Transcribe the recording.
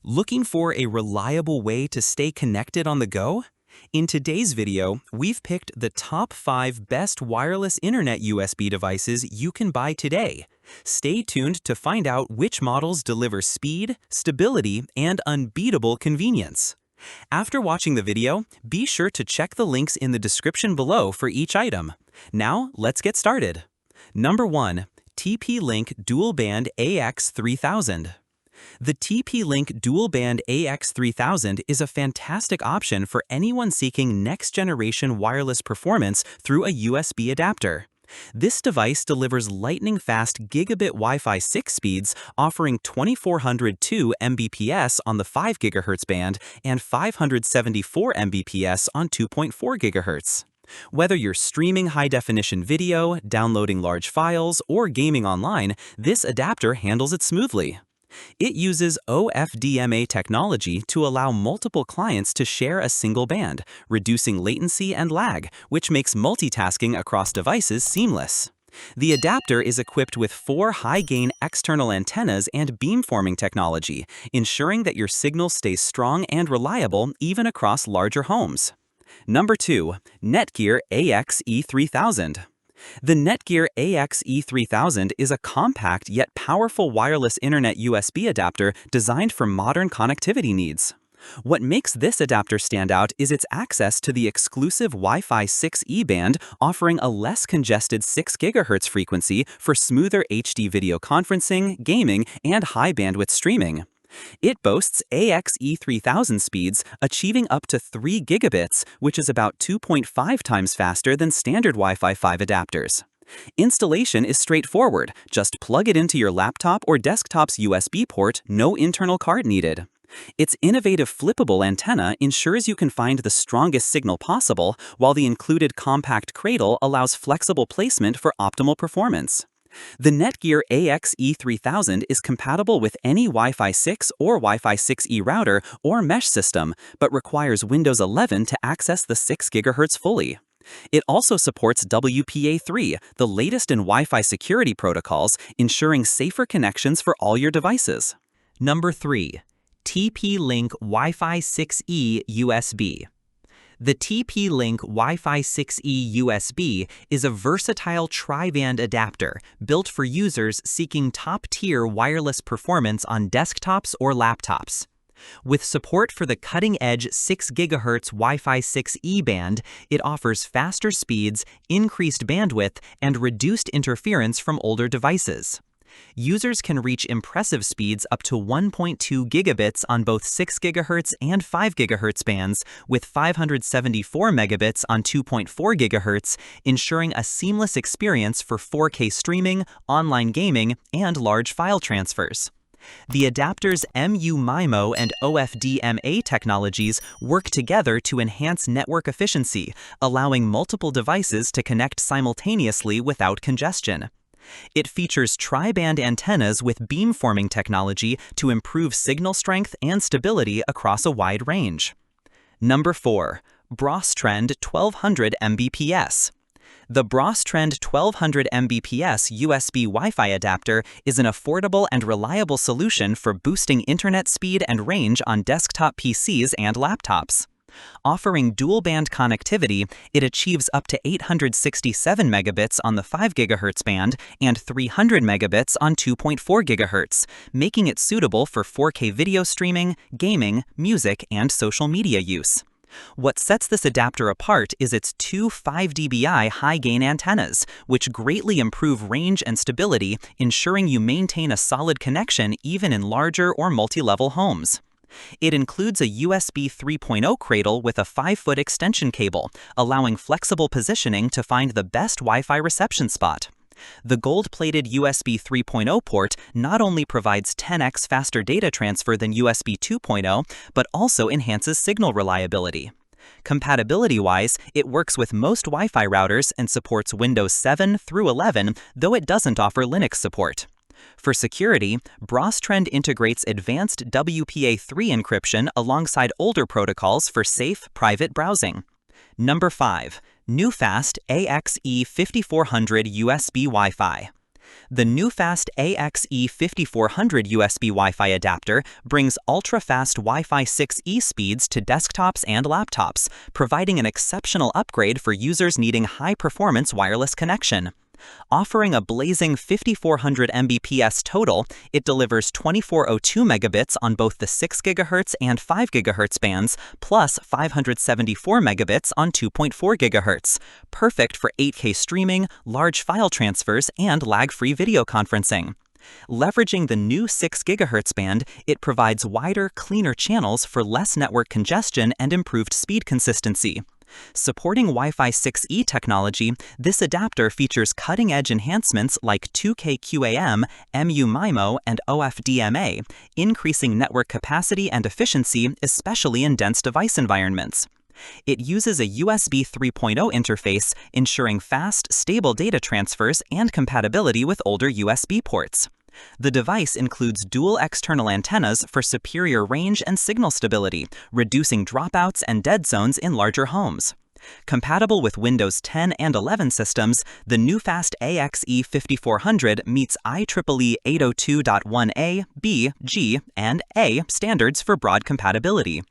Looking for a reliable way to stay connected on the go? In today's video, we've picked the top 5 best wireless internet USB devices you can buy today. Stay tuned to find out which models deliver speed, stability, and unbeatable convenience. After watching the video, be sure to check the links in the description below for each item. Now, let's get started. Number 1. TP-Link Dualband AX3000. The TP-Link Dualband AX3000 is a fantastic option for anyone seeking next-generation wireless performance through a USB adapter. This device delivers lightning-fast gigabit Wi-Fi 6 speeds, offering 2402 Mbps on the 5 GHz band and 574 Mbps on 2.4 GHz. Whether you're streaming high-definition video, downloading large files, or gaming online, this adapter handles it smoothly. It uses OFDMA technology to allow multiple clients to share a single band, reducing latency and lag, which makes multitasking across devices seamless. The adapter is equipped with 4 high-gain external antennas and beamforming technology, ensuring that your signal stays strong and reliable even across larger homes. Number 2. Netgear AXE3000. The Netgear AXE3000 is a compact yet powerful wireless internet USB adapter designed for modern connectivity needs. What makes this adapter stand out is its access to the exclusive Wi-Fi 6E band, offering a less congested 6 GHz frequency for smoother HD video conferencing, gaming, and high-bandwidth streaming. It boasts AXE3000 speeds, achieving up to 3 gigabits, which is about 2.5 times faster than standard Wi-Fi 5 adapters. Installation is straightforward. Just plug it into your laptop or desktop's USB port, no internal card needed. Its innovative flippable antenna ensures you can find the strongest signal possible, while the included compact cradle allows flexible placement for optimal performance. The Netgear AXE3000 is compatible with any Wi-Fi 6 or Wi-Fi 6E router or mesh system, but requires Windows 11 to access the 6 GHz fully. It also supports WPA3, the latest in Wi-Fi security protocols, ensuring safer connections for all your devices. Number 3. TP-Link Wi-Fi 6E USB. The TP-Link Wi-Fi 6E USB is a versatile tri-band adapter built for users seeking top-tier wireless performance on desktops or laptops. With support for the cutting-edge 6 GHz Wi-Fi 6E band, it offers faster speeds, increased bandwidth, and reduced interference from older devices. Users can reach impressive speeds up to 1.2 gigabits on both 6 GHz and 5 GHz bands, with 574 megabits on 2.4 GHz, ensuring a seamless experience for 4K streaming, online gaming, and large file transfers. The adapter's MU-MIMO and OFDMA technologies work together to enhance network efficiency, allowing multiple devices to connect simultaneously without congestion. It features tri-band antennas with beamforming technology to improve signal strength and stability across a wide range. Number 4. BRS Trend 1200 Mbps. The BRS Trend 1200 Mbps USB Wi-Fi adapter is an affordable and reliable solution for boosting internet speed and range on desktop PCs and laptops. Offering dual-band connectivity, it achieves up to 867 megabits on the 5 GHz band and 300 megabits on 2.4 GHz, making it suitable for 4K video streaming, gaming, music, and social media use. What sets this adapter apart is its 2 5 dBi high-gain antennas, which greatly improve range and stability, ensuring you maintain a solid connection even in larger or multi-level homes. It includes a USB 3.0 cradle with a 5-foot extension cable, allowing flexible positioning to find the best Wi-Fi reception spot. The gold-plated USB 3.0 port not only provides 10x faster data transfer than USB 2.0, but also enhances signal reliability. Compatibility-wise, it works with most Wi-Fi routers and supports Windows 7 through 11, though it doesn't offer Linux support. For security, BRS Trend integrates advanced WPA3 encryption alongside older protocols for safe, private browsing. Number 5. Newfast AXE5400 USB Wi-Fi. The Newfast AXE5400 USB Wi-Fi adapter brings ultra-fast Wi-Fi 6E speeds to desktops and laptops, providing an exceptional upgrade for users needing high-performance wireless connection. Offering a blazing 5400 Mbps total, it delivers 2402 megabits on both the 6 GHz and 5 GHz bands, plus 574 megabits on 2.4 GHz, perfect for 8K streaming, large file transfers, and lag-free video conferencing. Leveraging the new 6 GHz band, it provides wider, cleaner channels for less network congestion and improved speed consistency. Supporting Wi-Fi 6E technology, this adapter features cutting-edge enhancements like 2K QAM, MU-MIMO, and OFDMA, increasing network capacity and efficiency, especially in dense device environments. It uses a USB 3.0 interface, ensuring fast, stable data transfers and compatibility with older USB ports. The device includes dual external antennas for superior range and signal stability, reducing dropouts and dead zones in larger homes. Compatible with Windows 10 and 11 systems, the Newfast AXE5400 meets IEEE 802.1a, b, g, and a standards for broad compatibility.